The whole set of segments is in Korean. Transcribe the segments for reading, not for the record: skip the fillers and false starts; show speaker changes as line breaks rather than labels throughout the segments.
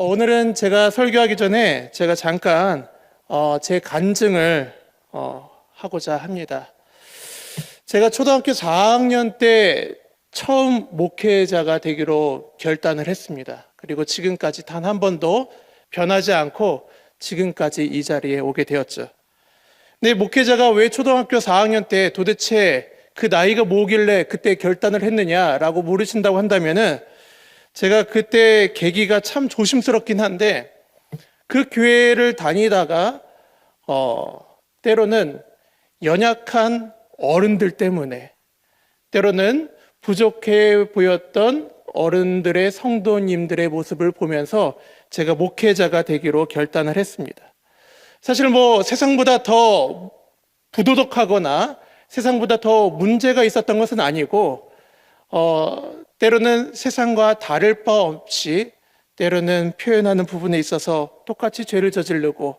오늘은 제가 설교하기 전에 제가 잠깐 제 간증을 하고자 합니다. 제가 초등학교 4학년 때 처음 목회자가 되기로 결단을 했습니다. 그리고 지금까지 단 한 번도 변하지 않고 지금까지 이 자리에 오게 되었죠. 근데 목회자가 왜 초등학교 4학년 때 도대체 그 나이가 뭐길래 그때 결단을 했느냐라고 물으신다고 한다면은 제가 그때 계기가 참 조심스럽긴 한데 그 교회를 다니다가 때로는 연약한 어른들 때문에 때로는 부족해 보였던 어른들의 성도님들의 모습을 보면서 제가 목회자가 되기로 결단을 했습니다. 사실 세상보다 더 부도덕하거나 세상보다 더 문제가 있었던 것은 아니고 때로는 세상과 다를 바 없이 때로는 표현하는 부분에 있어서 똑같이 죄를 저지르고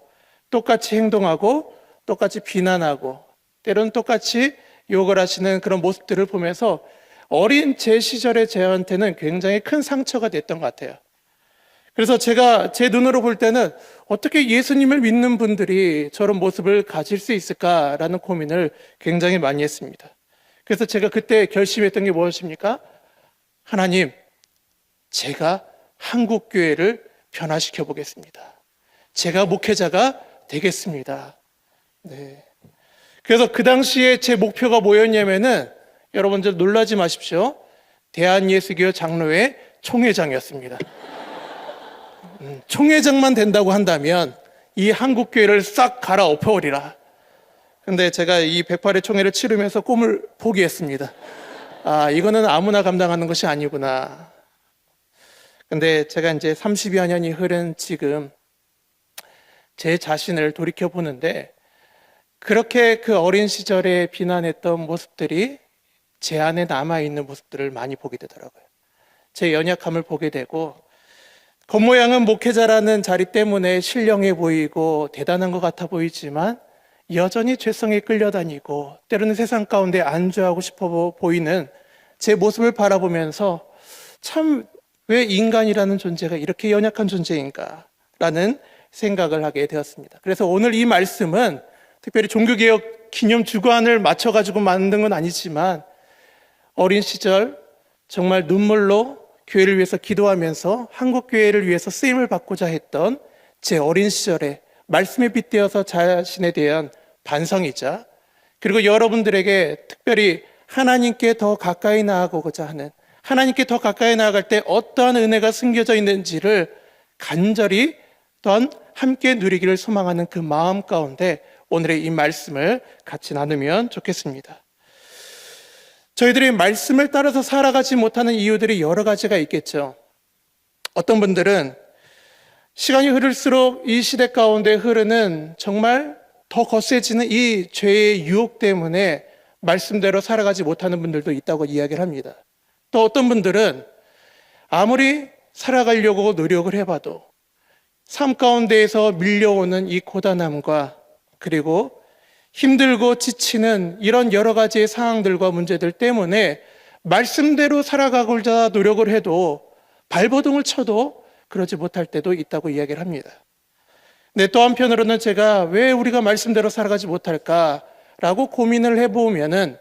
똑같이 행동하고 똑같이 비난하고 때로는 똑같이 욕을 하시는 그런 모습들을 보면서 어린 제 시절의 저한테는 굉장히 큰 상처가 됐던 것 같아요. 그래서 제가 제 눈으로 볼 때는 어떻게 예수님을 믿는 분들이 저런 모습을 가질 수 있을까라는 고민을 굉장히 많이 했습니다. 그래서 제가 그때 결심했던 게 무엇입니까? 하나님, 제가 한국교회를 변화시켜 보겠습니다. 제가 목회자가 되겠습니다. 네. 그래서 그 당시에 제 목표가 뭐였냐면은 여러분들 놀라지 마십시오. 대한예수교 장로회 총회장이었습니다. 총회장만 된다고 한다면 이 한국교회를 싹 갈아엎어버리라. 근데 제가 이 108회 총회를 치르면서 꿈을 포기했습니다. 이거는 아무나 감당하는 것이 아니구나. 근데 제가 이제 30여 년이 흐른 지금 제 자신을 돌이켜 보는데 그렇게 그 어린 시절에 비난했던 모습들이 제 안에 남아있는 모습들을 많이 보게 되더라고요. 제 연약함을 보게 되고 겉모양은 목회자라는 자리 때문에 신령해 보이고 대단한 것 같아 보이지만 여전히 죄성에 끌려다니고 때로는 세상 가운데 안주하고 싶어 보이는 제 모습을 바라보면서 참 왜 인간이라는 존재가 이렇게 연약한 존재인가라는 생각을 하게 되었습니다. 그래서 오늘 이 말씀은 특별히 종교개혁 기념 주간을 맞춰가지고 만든 건 아니지만 어린 시절 정말 눈물로 교회를 위해서 기도하면서 한국교회를 위해서 쓰임을 받고자 했던 제 어린 시절에 말씀에 빗대어서 자신에 대한 반성이자 그리고 여러분들에게 특별히 하나님께 더 가까이 나아가고자 하는 하나님께 더 가까이 나아갈 때 어떠한 은혜가 숨겨져 있는지를 간절히 또한 함께 누리기를 소망하는 그 마음 가운데 오늘의 이 말씀을 같이 나누면 좋겠습니다. 저희들이 말씀을 따라서 살아가지 못하는 이유들이 여러 가지가 있겠죠. 어떤 분들은 시간이 흐를수록 이 시대 가운데 흐르는 정말 더 거세지는 이 죄의 유혹 때문에 말씀대로 살아가지 못하는 분들도 있다고 이야기를 합니다. 또 어떤 분들은 아무리 살아가려고 노력을 해봐도 삶 가운데에서 밀려오는 이 고단함과 그리고 힘들고 지치는 이런 여러 가지의 상황들과 문제들 때문에 말씀대로 살아가고자 노력을 해도 발버둥을 쳐도 그러지 못할 때도 있다고 이야기를 합니다. 근데 또 한편으로는 제가 왜 우리가 말씀대로 살아가지 못할까라고 고민을 해보면은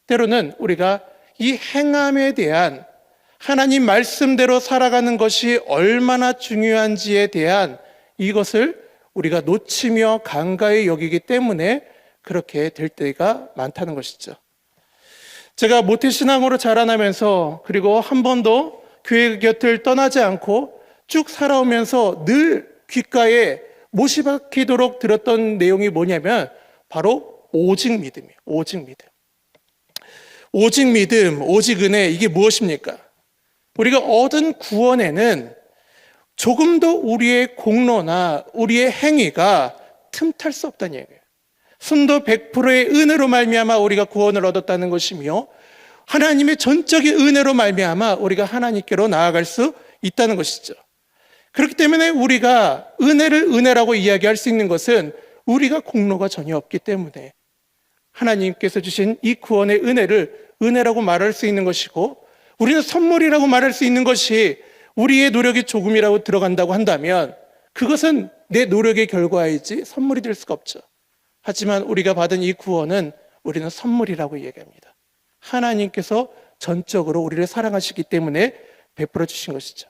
때로는 우리가 이 행함에 대한 하나님 말씀대로 살아가는 것이 얼마나 중요한지에 대한 이것을 우리가 놓치며 간과히 여기기 때문에 그렇게 될 때가 많다는 것이죠. 제가 모태신앙으로 자라나면서 그리고 한 번도 교회 곁을 떠나지 않고 쭉 살아오면서 늘 귓가에 못이 박히도록 들었던 내용이 뭐냐면 바로 오직 믿음이에요. 오직 믿음. 오직 믿음, 오직 은혜, 이게 무엇입니까? 우리가 얻은 구원에는 조금도 우리의 공로나 우리의 행위가 틈탈 수 없다는 얘기예요. 순도 100%의 은혜로 말미암아 우리가 구원을 얻었다는 것이며 하나님의 전적인 은혜로 말미암아 우리가 하나님께로 나아갈 수 있다는 것이죠. 그렇기 때문에 우리가 은혜를 은혜라고 이야기할 수 있는 것은 우리가 공로가 전혀 없기 때문에 하나님께서 주신 이 구원의 은혜를 은혜라고 말할 수 있는 것이고 우리는 선물이라고 말할 수 있는 것이 우리의 노력이 조금이라도 들어간다고 한다면 그것은 내 노력의 결과이지 선물이 될 수가 없죠. 하지만 우리가 받은 이 구원은 우리는 선물이라고 얘기합니다. 하나님께서 전적으로 우리를 사랑하시기 때문에 베풀어 주신 것이죠.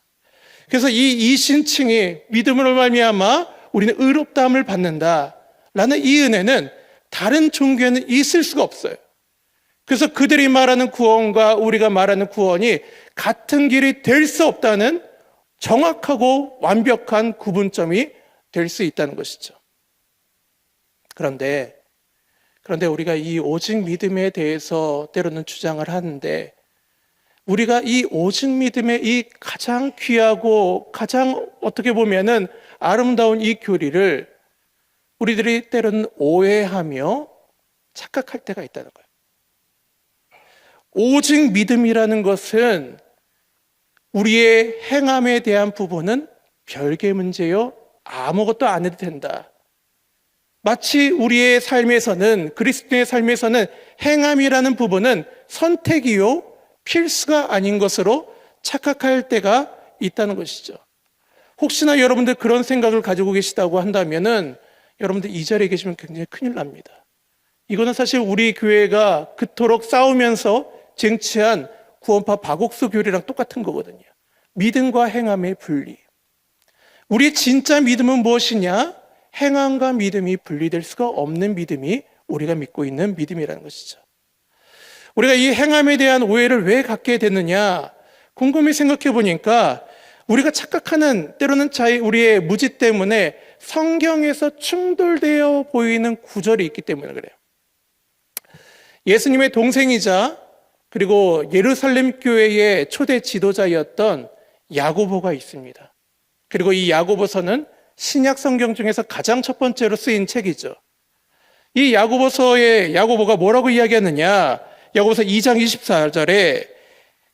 그래서 이 이신칭이 믿음으로 말미암아 우리는 의롭다함을 받는다라는 이 은혜는 다른 종교에는 있을 수가 없어요. 그래서 그들이 말하는 구원과 우리가 말하는 구원이 같은 길이 될 수 없다는 정확하고 완벽한 구분점이 될 수 있다는 것이죠. 그런데 우리가 이 오직 믿음에 대해서 때로는 주장을 하는데, 우리가 이 오직 믿음의 이 가장 귀하고 가장 어떻게 보면은 아름다운 이 교리를 우리들이 때로는 오해하며 착각할 때가 있다는 거예요. 오직 믿음이라는 것은 우리의 행함에 대한 부분은 별개 문제요, 아무것도 안 해도 된다. 마치 우리의 삶에서는, 그리스도의 삶에서는 행함이라는 부분은 선택이요, 필수가 아닌 것으로 착각할 때가 있다는 것이죠. 혹시나 여러분들 그런 생각을 가지고 계시다고 한다면은 여러분들 이 자리에 계시면 굉장히 큰일 납니다. 이거는 사실 우리 교회가 그토록 싸우면서 쟁취한 구원파 박옥수 교리랑 똑같은 거거든요. 믿음과 행함의 분리. 우리의 진짜 믿음은 무엇이냐? 행함과 믿음이 분리될 수가 없는 믿음이 우리가 믿고 있는 믿음이라는 것이죠. 우리가 이 행함에 대한 오해를 왜 갖게 됐느냐? 곰곰이 생각해 보니까 우리가 착각하는, 때로는 우리의 무지 때문에 성경에서 충돌되어 보이는 구절이 있기 때문에 그래요. 예수님의 동생이자 그리고 예루살렘 교회의 초대 지도자였던 야고보가 있습니다. 그리고 이 야고보서는 신약 성경 중에서 가장 첫 번째로 쓰인 책이죠. 이 야고보가 뭐라고 이야기하느냐? 야고보서 2장 24절에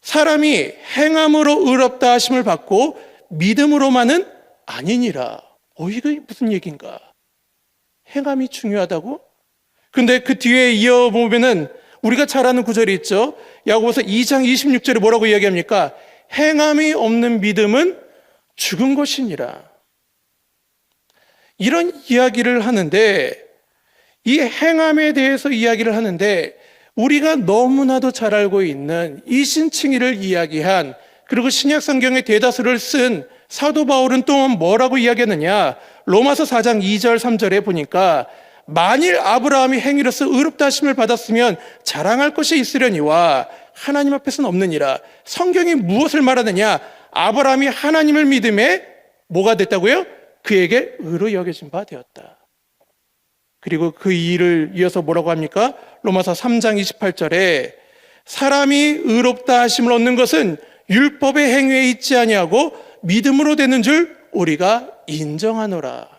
사람이 행함으로 의롭다 하심을 받고 믿음으로만은 아니니라. 이게 무슨 얘기인가? 행함이 중요하다고? 근데 그 뒤에 이어보면은 우리가 잘 아는 구절이 있죠. 야고보서 2장 26절에 뭐라고 이야기합니까? 행함이 없는 믿음은 죽은 것이니라. 이런 이야기를 하는데, 이 행함에 대해서 이야기를 하는데, 우리가 너무나도 잘 알고 있는 이신칭의를 이야기한, 그리고 신약 성경의 대다수를 쓴 사도 바울은 또 뭐라고 이야기하느냐? 로마서 4장 2절 3절에 보니까 만일 아브라함이 행위로서 의롭다 하심을 받았으면 자랑할 것이 있으려니와 하나님 앞에서는 없느니라. 성경이 무엇을 말하느냐? 아브라함이 하나님을 믿음에 뭐가 됐다고요? 그에게 의로 여겨진 바 되었다. 그리고 그 일을 이어서 뭐라고 합니까? 로마서 3장 28절에 사람이 의롭다 하심을 얻는 것은 율법의 행위에 있지 아니하고 믿음으로 되는 줄 우리가 인정하노라.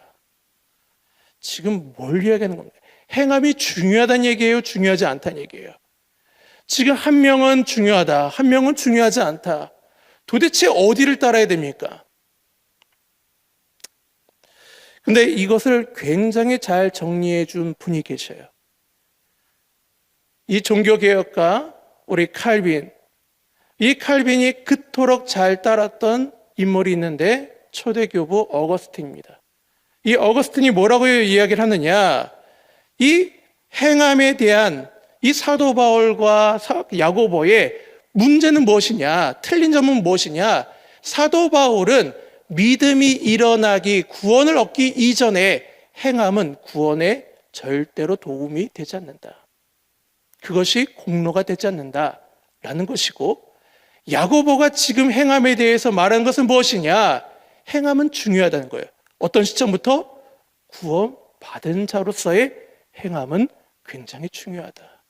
지금 뭘 이야기하는 겁니까? 행함이 중요하다는 얘기예요? 중요하지 않다는 얘기예요? 지금 한 명은 중요하다, 한 명은 중요하지 않다. 도대체 어디를 따라야 됩니까? 근데 이것을 굉장히 잘 정리해 준 분이 계셔요. 이 종교개혁가 우리 칼빈, 이 칼빈이 그토록 잘 따랐던 인물이 있는데 초대교부 어거스틴입니다. 이 어거스틴이 뭐라고 이야기를 하느냐? 이 행함에 대한 이 사도 바울과 야고보의 문제는 무엇이냐? 틀린 점은 무엇이냐? 사도 바울은 믿음이 일어나기, 구원을 얻기 이전에 행함은 구원에 절대로 도움이 되지 않는다. 그것이 공로가 되지 않는다라는 것이고, 야고보가 지금 행함에 대해서 말하는 것은 무엇이냐? 행함은 중요하다는 거예요. 어떤 시점부터? 구원 받은 자로서의 행함은 굉장히 중요하다.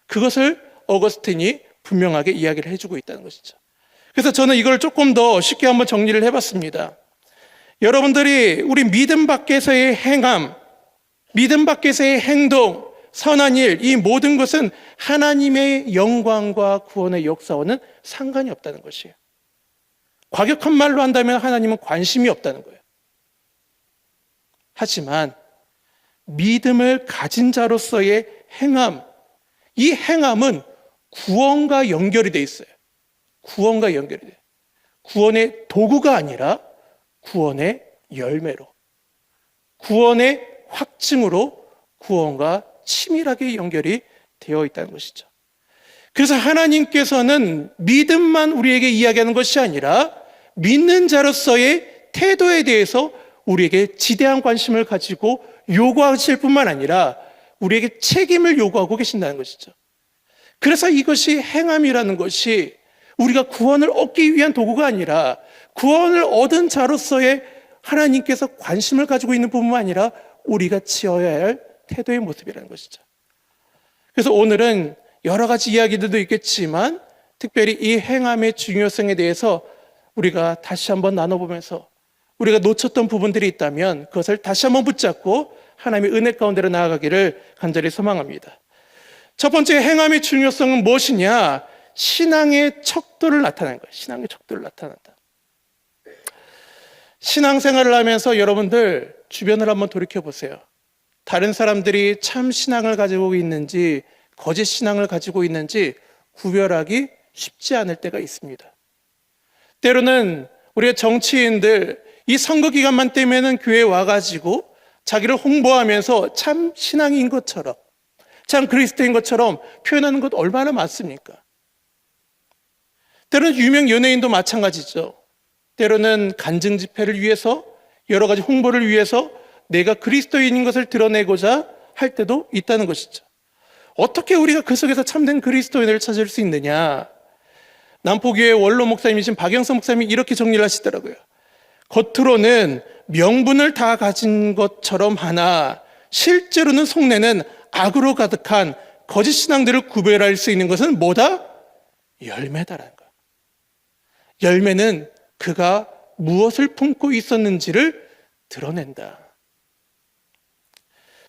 그것을 어거스틴이 분명하게 이야기를 해주고 있다는 것이죠. 그래서 저는 이걸 조금 더 쉽게 한번 정리를 해봤습니다. 여러분들이 우리 믿음 밖에서의 행함, 믿음 밖에서의 행동, 선한 일, 이 모든 것은 하나님의 영광과 구원의 역사와는 상관이 없다는 것이에요. 과격한 말로 한다면 하나님은 관심이 없다는 거예요. 하지만 믿음을 가진 자로서의 행함, 이 행함은 구원과 연결이 돼 있어요. 구원과 연결이 돼요. 구원의 도구가 아니라 구원의 열매로, 구원의 확증으로 구원과 치밀하게 연결이 되어 있다는 것이죠. 그래서 하나님께서는 믿음만 우리에게 이야기하는 것이 아니라 믿는 자로서의 태도에 대해서 우리에게 지대한 관심을 가지고 요구하실 뿐만 아니라 우리에게 책임을 요구하고 계신다는 것이죠. 그래서 이것이 행함이라는 것이 우리가 구원을 얻기 위한 도구가 아니라 구원을 얻은 자로서의 하나님께서 관심을 가지고 있는 뿐만 아니라 우리가 지어야 할 태도의 모습이라는 것이죠. 그래서 오늘은 여러 가지 이야기들도 있겠지만 특별히 이 행함의 중요성에 대해서 우리가 다시 한번 나눠보면서 우리가 놓쳤던 부분들이 있다면 그것을 다시 한번 붙잡고 하나님의 은혜 가운데로 나아가기를 간절히 소망합니다. 첫 번째 행함의 중요성은 무엇이냐? 신앙의 척도를 나타내는 거예요. 신앙의 척도를 나타낸다. 신앙생활을 하면서 여러분들 주변을 한번 돌이켜보세요. 다른 사람들이 참 신앙을 가지고 있는지 거짓 신앙을 가지고 있는지 구별하기 쉽지 않을 때가 있습니다. 때로는 우리의 정치인들 이 선거 기간만 되면은 교회에 와가지고 자기를 홍보하면서 참 신앙인 것처럼, 참 그리스도인 것처럼 표현하는 것 얼마나 많습니까? 때로는 유명 연예인도 마찬가지죠. 때로는 간증 집회를 위해서, 여러 가지 홍보를 위해서 내가 그리스도인인 것을 드러내고자 할 때도 있다는 것이죠. 어떻게 우리가 그 속에서 참된 그리스도인을 찾을 수 있느냐? 남포교회 원로 목사님이신 박영선 목사님이 이렇게 정리를 하시더라고요. 겉으로는 명분을 다 가진 것처럼 하나 실제로는 속내는 악으로 가득한 거짓 신앙들을 구별할 수 있는 것은 뭐다? 열매다라는 거예요. 열매는 그가 무엇을 품고 있었는지를 드러낸다.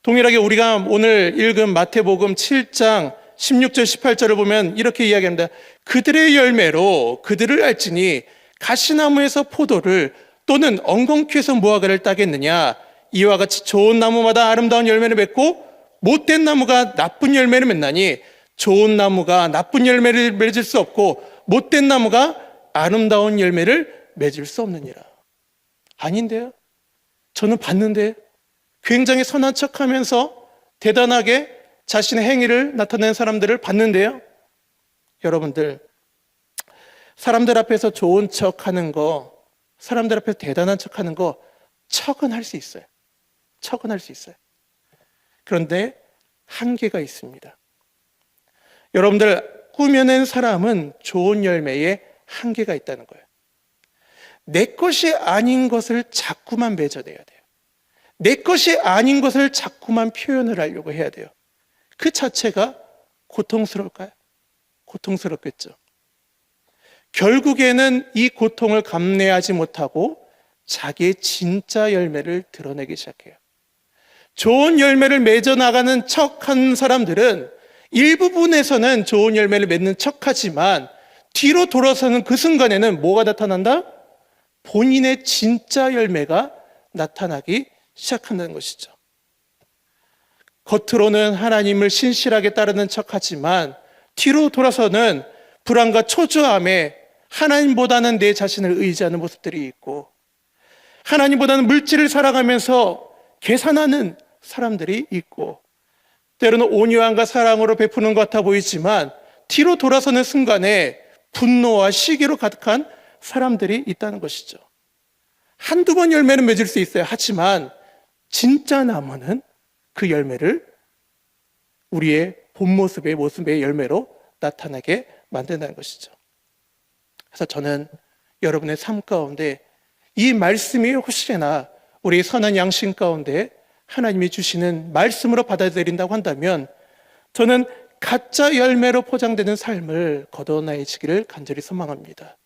동일하게 우리가 오늘 읽은 마태복음 7장 16절 18절을 보면 이렇게 이야기합니다. 그들의 열매로 그들을 알지니 가시나무에서 포도를 또는 엉겅퀴에서 무화과를 따겠느냐. 이와 같이 좋은 나무마다 아름다운 열매를 맺고 못된 나무가 나쁜 열매를 맺나니 좋은 나무가 나쁜 열매를 맺을 수 없고 못된 나무가 아름다운 열매를 맺을 수 없느니라. 아닌데요? 저는 봤는데 굉장히 선한 척하면서 대단하게 자신의 행위를 나타내는 사람들을 봤는데요. 여러분들, 사람들 앞에서 좋은 척하는 거, 사람들 앞에서 대단한 척하는 거 척은 할 수 있어요. 척은 할 수 있어요. 그런데 한계가 있습니다. 여러분들, 꾸며낸 사람은 좋은 열매에 한계가 있다는 거예요. 내 것이 아닌 것을 자꾸만 맺어내야 돼요. 내 것이 아닌 것을 자꾸만 표현을 하려고 해야 돼요. 그 자체가 고통스러울까요? 고통스럽겠죠. 결국에는 이 고통을 감내하지 못하고 자기의 진짜 열매를 드러내기 시작해요. 좋은 열매를 맺어 나가는 척한 사람들은 일부분에서는 좋은 열매를 맺는 척하지만 뒤로 돌아서는 그 순간에는 뭐가 나타난다? 본인의 진짜 열매가 나타나기 시작한다는 것이죠. 겉으로는 하나님을 신실하게 따르는 척하지만 뒤로 돌아서는 불안과 초조함에 하나님보다는 내 자신을 의지하는 모습들이 있고 하나님보다는 물질을 살아가면서 계산하는 사람들이 있고 때로는 온유함과 사랑으로 베푸는 것 같아 보이지만 뒤로 돌아서는 순간에 분노와 시기로 가득한 사람들이 있다는 것이죠. 한두 번 열매는 맺을 수 있어요. 하지만 진짜 나무는 그 열매를 우리의 본 모습의 열매로 나타나게 만든다는 것이죠. 그래서 저는 여러분의 삶 가운데 이 말씀이 혹시나 우리 선한 양심 가운데 하나님이 주시는 말씀으로 받아들인다고 한다면 저는 가짜 열매로 포장되는 삶을 거둬내시기를 간절히 소망합니다.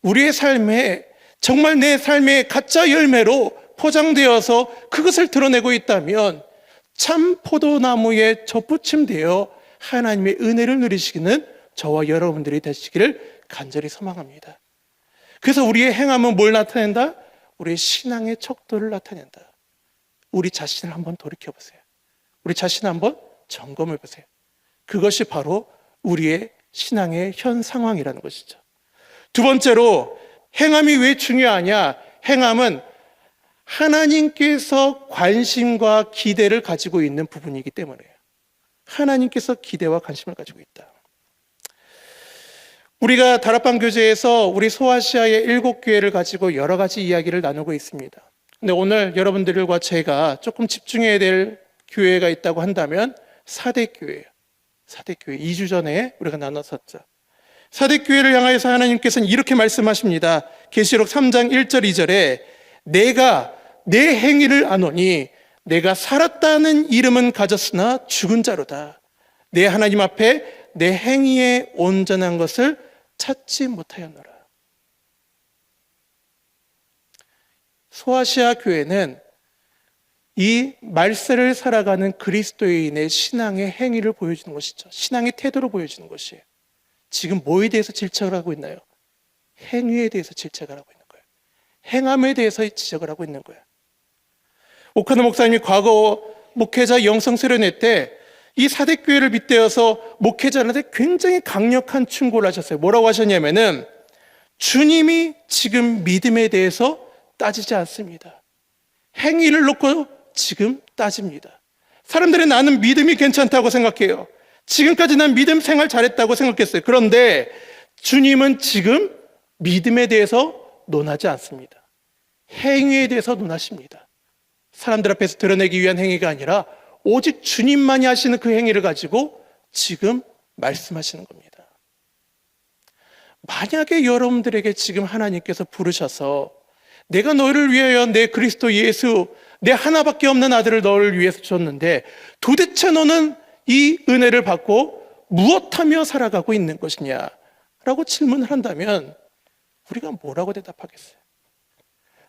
우리의 삶에 정말 내 삶의 가짜 열매로 포장되어서 그것을 드러내고 있다면 참 포도나무에 접붙임되어 하나님의 은혜를 누리시기는 저와 여러분들이 되시기를 간절히 소망합니다. 그래서 우리의 행함은 뭘 나타낸다? 우리의 신앙의 척도를 나타낸다. 우리 자신을 한번 돌이켜보세요. 우리 자신을 한번 점검해보세요. 그것이 바로 우리의 신앙의 현 상황이라는 것이죠. 두 번째로 행함이 왜 중요하냐? 행함은 하나님께서 관심과 기대를 가지고 있는 부분이기 때문이에요. 하나님께서 기대와 관심을 가지고 있다. 우리가 다락방 교제에서 우리 소아시아의 7교회를 가지고 여러 가지 이야기를 나누고 있습니다. 근데 오늘 여러분들과 제가 조금 집중해야 될 교회가 있다고 한다면 사대교회예요. 사대교회. 2주 전에 우리가 나눴었죠. 사대교회를 향하여서 하나님께서는 이렇게 말씀하십니다. 계시록 3장 1절 2절에 내가 내 행위를 아노니 내가 살았다는 이름은 가졌으나 죽은 자로다. 내 하나님 앞에 내 행위에 온전한 것을 찾지 못하였노라. 소아시아 교회는 이 말세를 살아가는 그리스도인의 신앙의 행위를 보여주는 것이죠. 신앙의 태도를 보여주는 것이에요. 지금 뭐에 대해서 질책을 하고 있나요? 행위에 대해서 질책을 하고 있는 거예요. 행함에 대해서 지적을 하고 있는 거예요. 오카노 목사님이 과거 목회자 영성수련회 때 이 사대교회를 빗대어서 목회자한테 굉장히 강력한 충고를 하셨어요. 뭐라고 하셨냐면은 주님이 지금 믿음에 대해서 따지지 않습니다. 행위를 놓고 지금 따집니다. 사람들이 나는 믿음이 괜찮다고 생각해요. 지금까지 난 믿음 생활 잘했다고 생각했어요. 그런데 주님은 지금 믿음에 대해서 논하지 않습니다. 행위에 대해서 논하십니다. 사람들 앞에서 드러내기 위한 행위가 아니라 오직 주님만이 하시는 그 행위를 가지고 지금 말씀하시는 겁니다. 만약에 여러분들에게 지금 하나님께서 부르셔서 내가 너를 위하여 내 그리스도 예수, 내 하나밖에 없는 아들을 너를 위해서 줬는데 도대체 너는 이 은혜를 받고 무엇하며 살아가고 있는 것이냐? 라고 질문을 한다면 우리가 뭐라고 대답하겠어요?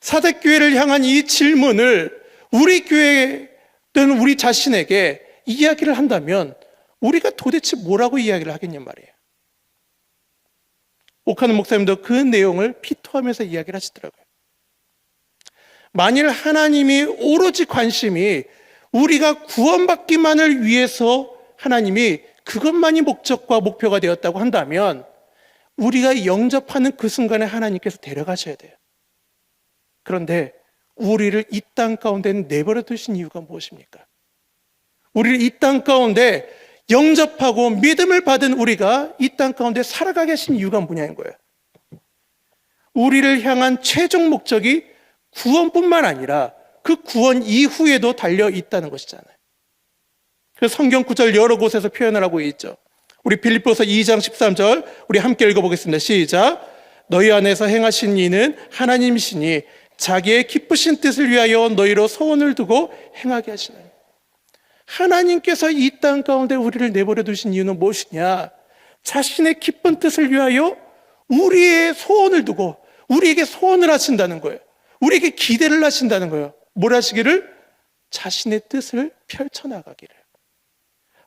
사대교회를 향한 이 질문을 우리 교회든 우리 자신에게 이야기를 한다면 우리가 도대체 뭐라고 이야기를 하겠냔 말이에요. 오카노 목사님도 그 내용을 피토하면서 이야기를 하시더라고요. 만일 하나님이 오로지 관심이 우리가 구원받기만을 위해서 하나님이 그것만이 목적과 목표가 되었다고 한다면 우리가 영접하는 그 순간에 하나님께서 데려가셔야 돼요. 그런데 우리를 이 땅 가운데 내버려 두신 이유가 무엇입니까? 우리를 이 땅 가운데 영접하고 믿음을 받은 우리가 이 땅 가운데 살아가게 하신 이유가 뭐냐는 거예요. 우리를 향한 최종 목적이 구원뿐만 아니라 그 구원 이후에도 달려 있다는 것이잖아요. 그래서 성경 구절 여러 곳에서 표현을 하고 있죠. 우리 빌립보서 2장 13절 우리 함께 읽어보겠습니다. 시작. 너희 안에서 행하신 이는 하나님이시니 자기의 기쁘신 뜻을 위하여 너희로 소원을 두고 행하게 하시나니. 하나님께서 이 땅 가운데 우리를 내버려 두신 이유는 무엇이냐? 자신의 기쁜 뜻을 위하여 우리의 소원을 두고 우리에게 소원을 하신다는 거예요. 우리에게 기대를 하신다는 거예요. 뭘 하시기를? 자신의 뜻을 펼쳐나가기를.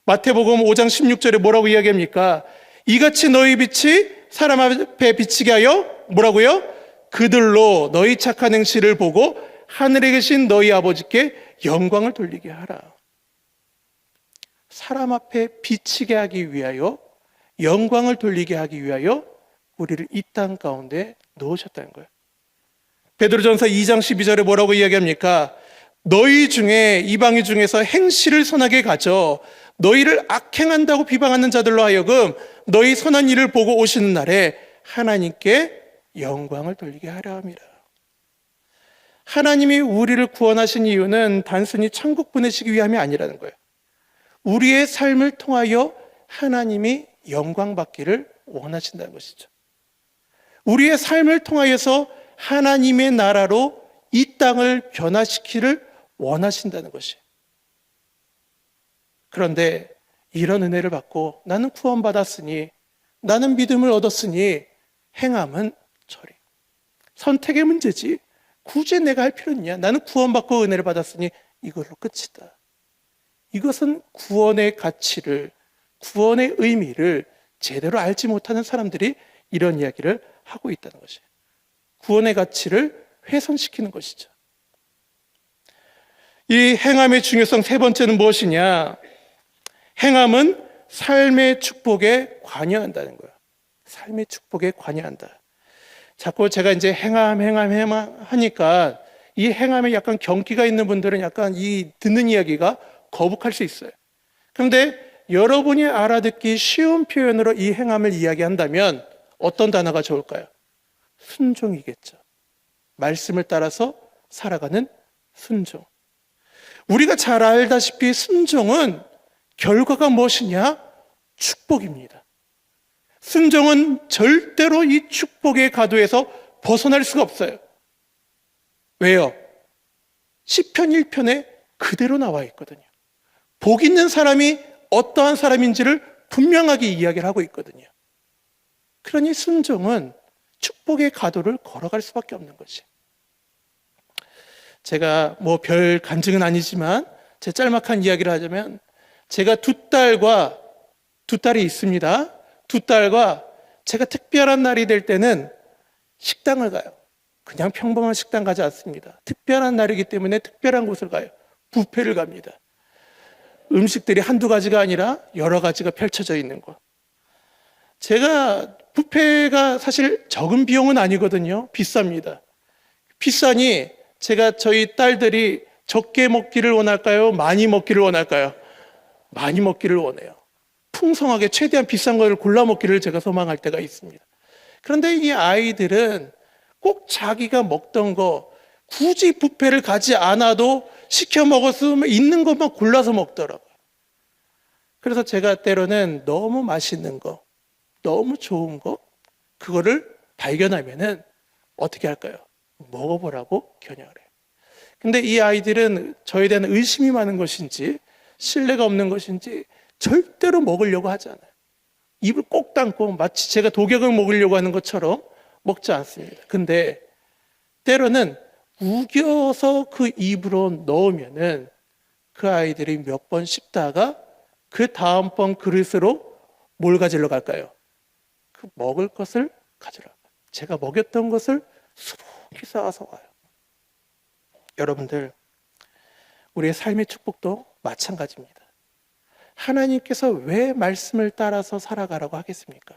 마태복음 5장 16절에 뭐라고 이야기합니까? 이같이 너희 빛이 사람 앞에 비치게 하여 뭐라고요? 그들로 너희 착한 행실을 보고 하늘에 계신 너희 아버지께 영광을 돌리게 하라. 사람 앞에 비치게 하기 위하여, 영광을 돌리게 하기 위하여 우리를 이 땅 가운데 놓으셨다는 거예요. 베드로전서 2장 12절에 뭐라고 이야기합니까? 너희 중에 이방인 중에서 행실을 선하게 가져 너희를 악행한다고 비방하는 자들로 하여금 너희 선한 일을 보고 오시는 날에 하나님께 영광을 돌리게 하려 함이라. 하나님이 우리를 구원하신 이유는 단순히 천국 보내시기 위함이 아니라는 거예요. 우리의 삶을 통하여 하나님이 영광 받기를 원하신다는 것이죠. 우리의 삶을 통하여서 하나님의 나라로 이 땅을 변화시키기를 원하신다는 것이에요. 그런데 이런 은혜를 받고 나는 구원받았으니, 나는 믿음을 얻었으니 행함은 저리. 선택의 문제지 굳이 내가 할 필요 있냐? 나는 구원받고 은혜를 받았으니 이걸로 끝이다. 이것은 구원의 가치를, 구원의 의미를 제대로 알지 못하는 사람들이 이런 이야기를 하고 있다는 것이에요. 구원의 가치를 훼손시키는 것이죠. 이 행함의 중요성 세 번째는 무엇이냐? 행함은 삶의 축복에 관여한다는 거예요. 삶의 축복에 관여한다. 자꾸 제가 이제 행함 하니까 이 행함에 약간 경기가 있는 분들은 약간 이 듣는 이야기가 거북할 수 있어요. 그런데 여러분이 알아듣기 쉬운 표현으로 이 행함을 이야기한다면 어떤 단어가 좋을까요? 순종이겠죠. 말씀을 따라서 살아가는 순종. 우리가 잘 알다시피 순종은 결과가 무엇이냐? 축복입니다. 순종은 절대로 이 축복의 가도에서 벗어날 수가 없어요. 왜요? 시편 1편에 그대로 나와 있거든요. 복 있는 사람이 어떠한 사람인지를 분명하게 이야기를 하고 있거든요. 그러니 순종은 축복의 가도를 걸어갈 수밖에 없는 것이. 제가 뭐 별 간증은 아니지만 제 짤막한 이야기를 하자면 제가 두 딸이 있습니다. 두 딸과 제가 특별한 날이 될 때는 식당을 가요. 그냥 평범한 식당 가지 않습니다. 특별한 날이기 때문에 특별한 곳을 가요. 뷔페를 갑니다. 음식들이 한두 가지가 아니라 여러 가지가 펼쳐져 있는 곳. 제가 뷔페가 사실 적은 비용은 아니거든요. 비쌉니다. 비싸니 제가 저희 딸들이 적게 먹기를 원할까요? 많이 먹기를 원할까요? 많이 먹기를 원해요. 풍성하게 최대한 비싼 걸 골라 먹기를 제가 소망할 때가 있습니다. 그런데 이 아이들은 꼭 자기가 먹던 거 굳이 뷔페를 가지 않아도 시켜 먹었으면 있는 것만 골라서 먹더라고요. 그래서 제가 때로는 너무 맛있는 거, 너무 좋은 거, 그거를 발견하면은 어떻게 할까요? 먹어보라고 겨냥을 해요. 근데 이 아이들은 저에 대한 의심이 많은 것인지 신뢰가 없는 것인지 절대로 먹으려고 하지 않아요. 입을 꼭 닫고 마치 제가 독약을 먹으려고 하는 것처럼 먹지 않습니다. 근데 때로는 우겨서 그 입으로 넣으면은 그 아이들이 몇 번 씹다가 그 다음번 그릇으로 뭘 가지러 갈까요? 그 먹을 것을 가지러 가요. 제가 먹였던 것을 수북히 쌓아서 와요. 여러분들, 우리의 삶의 축복도 마찬가지입니다. 하나님께서 왜 말씀을 따라서 살아가라고 하겠습니까?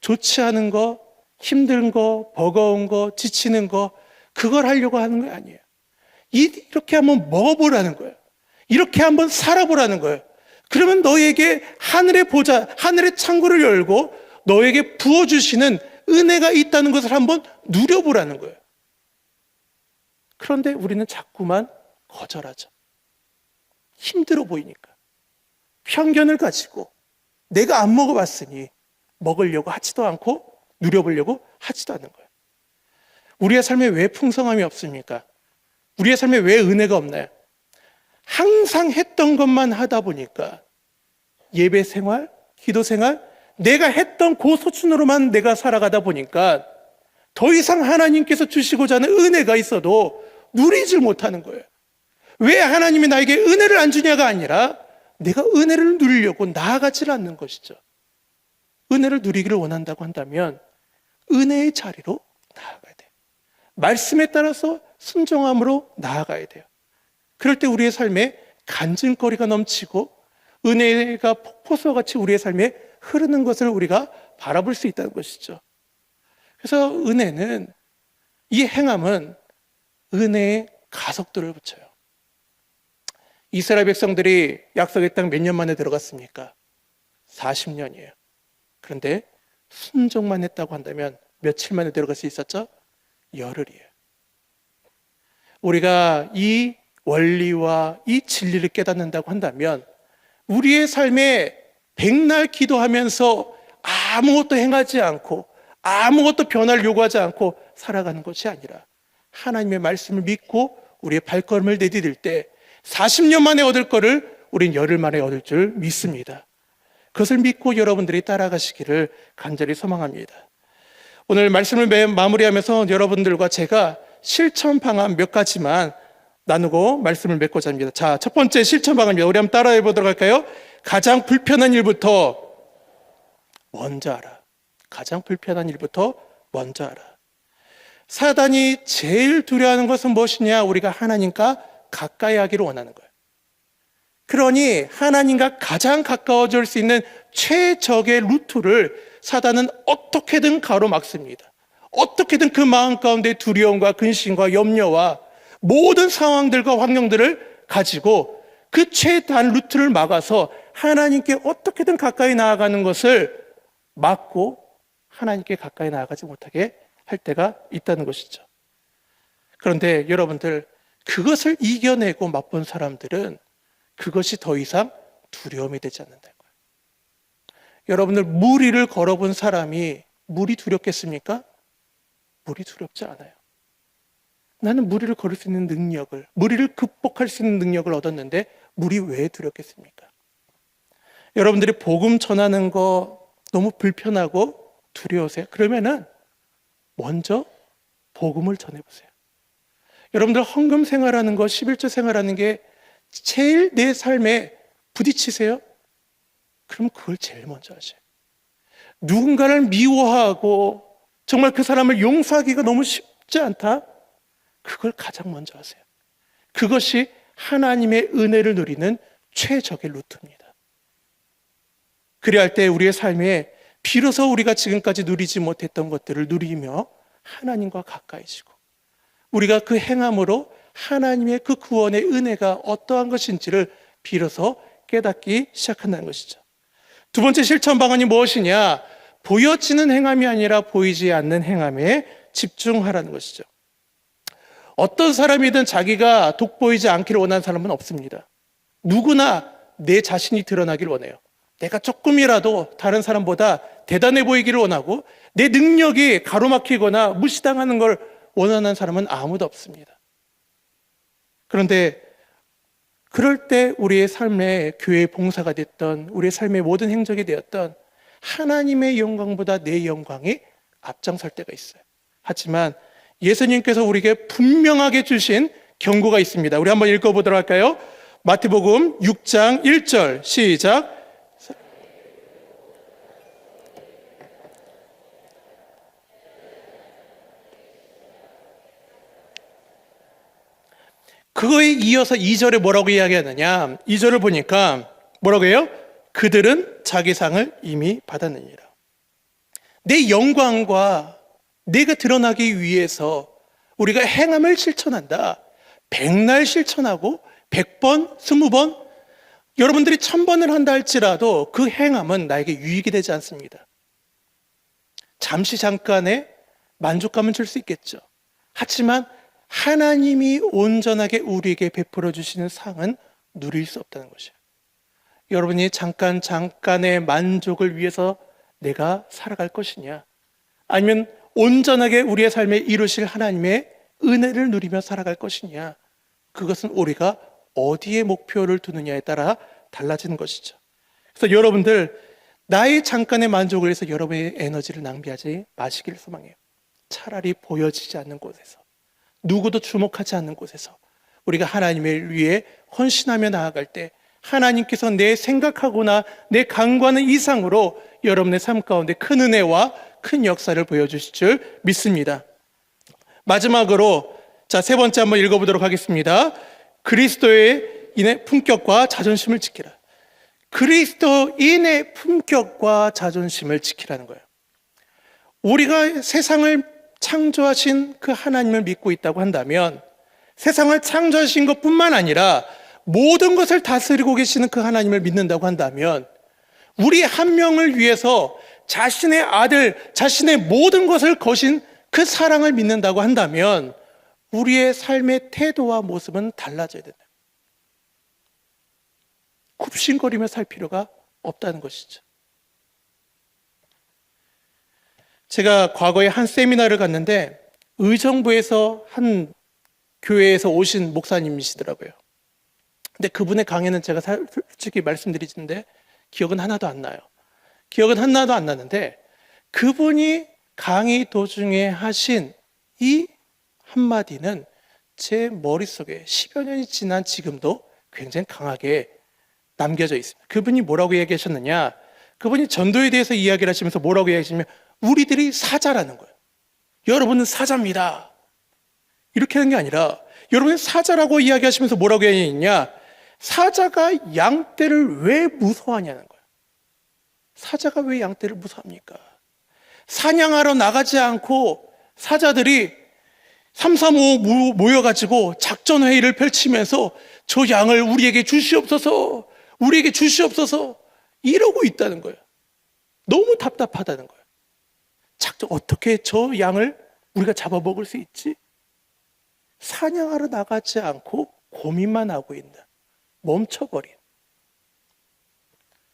좋지 않은 거, 힘든 거, 버거운 거, 지치는 거, 그걸 하려고 하는 거 아니에요. 이렇게 한번 먹어보라는 거예요. 이렇게 한번 살아보라는 거예요. 그러면 너에게 하늘의 보좌, 하늘의 창고를 열고 너에게 부어주시는 은혜가 있다는 것을 한번 누려보라는 거예요. 그런데 우리는 자꾸만 거절하죠. 힘들어 보이니까. 편견을 가지고 내가 안 먹어봤으니 먹으려고 하지도 않고 누려보려고 하지도 않는 거예요. 우리의 삶에 왜 풍성함이 없습니까? 우리의 삶에 왜 은혜가 없나요? 항상 했던 것만 하다 보니까 예배 생활, 기도 생활, 내가 했던 그 수준으로만 내가 살아가다 보니까 더 이상 하나님께서 주시고자 하는 은혜가 있어도 누리질 못하는 거예요. 왜 하나님이 나에게 은혜를 안 주냐가 아니라 내가 은혜를 누리려고 나아가질 않는 것이죠. 은혜를 누리기를 원한다고 한다면 은혜의 자리로 나아가야 돼요. 말씀에 따라서 순종함으로 나아가야 돼요. 그럴 때 우리의 삶에 간증거리가 넘치고 은혜가 폭포수와 같이 우리의 삶에 흐르는 것을 우리가 바라볼 수 있다는 것이죠. 그래서 은혜는, 이 행함은 은혜의 가속도를 붙여요. 이스라엘 백성들이 약속의 땅 몇 년 만에 들어갔습니까? 40년이에요. 그런데 순종만 했다고 한다면 며칠 만에 들어갈 수 있었죠? 열흘이에요. 우리가 이 원리와 이 진리를 깨닫는다고 한다면 우리의 삶에 백날 기도하면서 아무것도 행하지 않고 아무것도 변화를 요구하지 않고 살아가는 것이 아니라 하나님의 말씀을 믿고 우리의 발걸음을 내디딜 때 40년 만에 얻을 거를 우린 열흘 만에 얻을 줄 믿습니다. 그것을 믿고 여러분들이 따라가시기를 간절히 소망합니다. 오늘 말씀을 마무리하면서 여러분들과 제가 실천 방안 몇 가지만 나누고 말씀을 맺고자 합니다. 자, 첫 번째 실천 방안입니다. 우리 한번 따라해 보도록 할까요? 가장 불편한 일부터 먼저 알아. 가장 불편한 일부터 먼저 알아. 사단이 제일 두려워하는 것은 무엇이냐? 우리가 하나님과 가까이 하기를 원하는 거예요. 그러니 하나님과 가장 가까워질 수 있는 최적의 루트를 사단은 어떻게든 가로막습니다. 어떻게든 그 마음 가운데 두려움과 근심과 염려와 모든 상황들과 환경들을 가지고 그 최단 루트를 막아서 하나님께 어떻게든 가까이 나아가는 것을 막고 하나님께 가까이 나아가지 못하게 할 때가 있다는 것이죠. 그런데 여러분들, 그것을 이겨내고 맛본 사람들은 그것이 더 이상 두려움이 되지 않는다는 거예요. 여러분들, 무리를 걸어본 사람이 물이 두렵겠습니까? 물이 두렵지 않아요. 나는 무리를 걸을 수 있는 능력을, 무리를 극복할 수 있는 능력을 얻었는데 물이 왜 두렵겠습니까? 여러분들이 복음 전하는 거 너무 불편하고 두려우세요? 그러면은 먼저 복음을 전해보세요. 여러분들, 헌금 생활하는 거, 11조 생활하는 게 제일 내 삶에 부딪히세요? 그럼 그걸 제일 먼저 하세요. 누군가를 미워하고 정말 그 사람을 용서하기가 너무 쉽지 않다? 그걸 가장 먼저 하세요. 그것이 하나님의 은혜를 누리는 최적의 루트입니다. 그래야 할 때 우리의 삶에 비로소 우리가 지금까지 누리지 못했던 것들을 누리며 하나님과 가까이지고, 우리가 그 행함으로 하나님의 그 구원의 은혜가 어떠한 것인지를 비로소 깨닫기 시작한다는 것이죠. 두 번째 실천 방안이 무엇이냐? 보여지는 행함이 아니라 보이지 않는 행함에 집중하라는 것이죠. 어떤 사람이든 자기가 돋보이지 않기를 원하는 사람은 없습니다. 누구나 내 자신이 드러나길 원해요. 내가 조금이라도 다른 사람보다 대단해 보이기를 원하고, 내 능력이 가로막히거나 무시당하는 걸 원하는 사람은 아무도 없습니다. 그런데 그럴 때 우리의 삶에 교회의 봉사가 됐던, 우리의 삶의 모든 행적이 되었던 하나님의 영광보다 내 영광이 앞장설 때가 있어요. 하지만 예수님께서 우리에게 분명하게 주신 경고가 있습니다. 우리 한번 읽어보도록 할까요? 마태복음 6장 1절 시작. 그거에 이어서 2절에 뭐라고 이야기하느냐? 2절을 보니까 뭐라고 해요? 그들은 자기 상을 이미 받았느니라. 내 영광과 내가 드러나기 위해서 우리가 행함을 실천한다. 100날 실천하고 100번, 20번, 여러분들이 1000번을 한다 할지라도 그 행함은 나에게 유익이 되지 않습니다. 잠시 잠깐의 만족감은 줄 수 있겠죠. 하지만 하나님이 온전하게 우리에게 베풀어 주시는 상은 누릴 수 없다는 것이에요. 여러분이 잠깐의 만족을 위해서 내가 살아갈 것이냐, 아니면 온전하게 우리의 삶에 이루실 하나님의 은혜를 누리며 살아갈 것이냐, 그것은 우리가 어디에 목표를 두느냐에 따라 달라지는 것이죠. 그래서 여러분들, 나의 잠깐의 만족을 위해서 여러분의 에너지를 낭비하지 마시길 소망해요. 차라리 보여지지 않는 곳에서, 누구도 주목하지 않는 곳에서 우리가 하나님을 위해 헌신하며 나아갈 때 하나님께서 내 생각하거나 내 간과는 이상으로 여러분의 삶 가운데 큰 은혜와 큰 역사를 보여주실 줄 믿습니다. 마지막으로 세 번째 한번 읽어보도록 하겠습니다. 그리스도인의 품격과 자존심을 지키라. 그리스도인의 품격과 자존심을 지키라는 거예요. 우리가 세상을 창조하신 그 하나님을 믿고 있다고 한다면, 세상을 창조하신 것뿐만 아니라 모든 것을 다스리고 계시는 그 하나님을 믿는다고 한다면, 우리 한 명을 위해서 자신의 아들, 자신의 모든 것을 거신 그 사랑을 믿는다고 한다면 우리의 삶의 태도와 모습은 달라져야 된다. 굽신거리며 살 필요가 없다는 것이죠. 제가 과거에 한 세미나를 갔는데 의정부에서 한 교회에서 오신 목사님이시더라고요. 근데 그분의 강의는 제가 솔직히 말씀드리는데 기억은 하나도 안 나요. 기억은 하나도 안 나는데 그분이 강의 도중에 하신 이 한마디는 제 머릿속에 10여 년이 지난 지금도 굉장히 강하게 남겨져 있습니다. 그분이 뭐라고 얘기하셨느냐? 그분이 전도에 대해서 이야기를 하시면서 뭐라고 얘기하시냐면 우리들이 사자라는 거예요. 여러분은 사자입니다. 이렇게 하는 게 아니라 여러분은 사자라고 이야기하시면서 뭐라고 얘기했냐? 사자가 양떼를 왜 무서워하냐는 거예요. 사자가 왜 양떼를 무서워합니까? 사냥하러 나가지 않고 사자들이 삼삼오오 모여가지고 작전회의를 펼치면서 저 양을 우리에게 주시옵소서, 우리에게 주시옵소서 이러고 있다는 거예요. 너무 답답하다는 거예요. 어떻게 저 양을 우리가 잡아먹을 수 있지? 사냥하러 나가지 않고 고민만 하고 있는, 멈춰버린.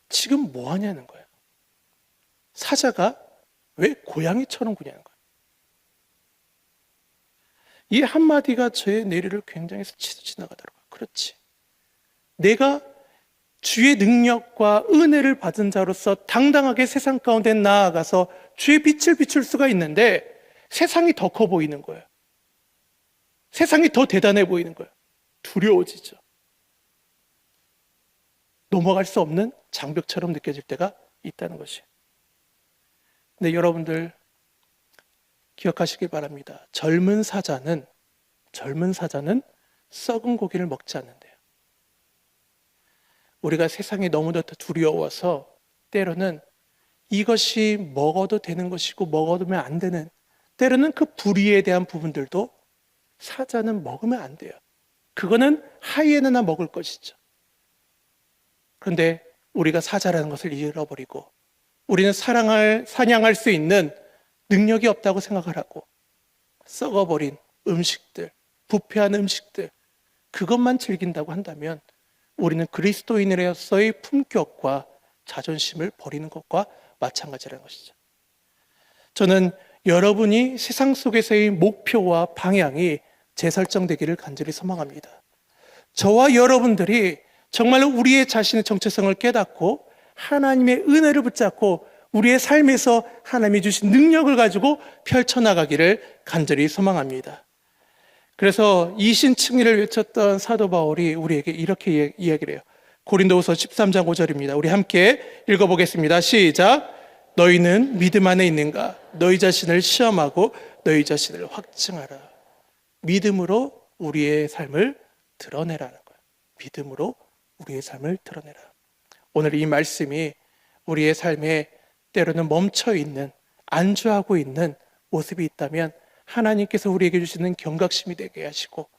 지금 뭐 하냐는 거예요. 사자가 왜 고양이처럼 구냐는 거예요. 이 한마디가 저의 뇌리를 굉장히 스치듯 지나가더라고요. 그렇지. 내가 주의 능력과 은혜를 받은 자로서 당당하게 세상 가운데 나아가서 주의 빛을 비출 수가 있는데 세상이 더 커 보이는 거예요. 세상이 더 대단해 보이는 거예요. 두려워지죠. 넘어갈 수 없는 장벽처럼 느껴질 때가 있다는 것이에요. 근데 여러분들 기억하시길 바랍니다. 젊은 사자는 썩은 고기를 먹지 않는데요. 우리가 세상이 너무나 두려워서 때로는 이것이 먹어도 되는 것이고 먹어두면 안 되는, 때로는 그 불의에 대한 부분들도 사자는 먹으면 안 돼요. 그거는 하이에나나 먹을 것이죠. 그런데 우리가 사자라는 것을 잃어버리고 우리는 사냥할 수 있는 능력이 없다고 생각을 하고 썩어버린 음식들, 부패한 음식들, 그것만 즐긴다고 한다면 우리는 그리스도인으로서의 품격과 자존심을 버리는 것과 마찬가지라는 것이죠. 저는 여러분이 세상 속에서의 목표와 방향이 재설정되기를 간절히 소망합니다. 저와 여러분들이 정말로 우리의 자신의 정체성을 깨닫고 하나님의 은혜를 붙잡고 우리의 삶에서 하나님이 주신 능력을 가지고 펼쳐나가기를 간절히 소망합니다. 그래서 이신칭의를 외쳤던 사도 바울이 우리에게 이렇게 이야기를 해요. 고린도후서 13장 5절입니다. 우리 함께 읽어보겠습니다. 시작. 너희는 믿음 안에 있는가? 너희 자신을 시험하고 너희 자신을 확증하라. 믿음으로 우리의 삶을 드러내라는 거예요. 믿음으로 우리의 삶을 드러내라. 오늘 이 말씀이 우리의 삶에 때로는 멈춰있는, 안주하고 있는 모습이 있다면 하나님께서 우리에게 주시는 경각심이 되게 하시고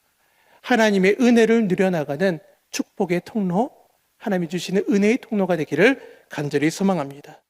하나님의 은혜를 누려나가는 축복의 통로, 하나님이 주시는 은혜의 통로가 되기를 간절히 소망합니다.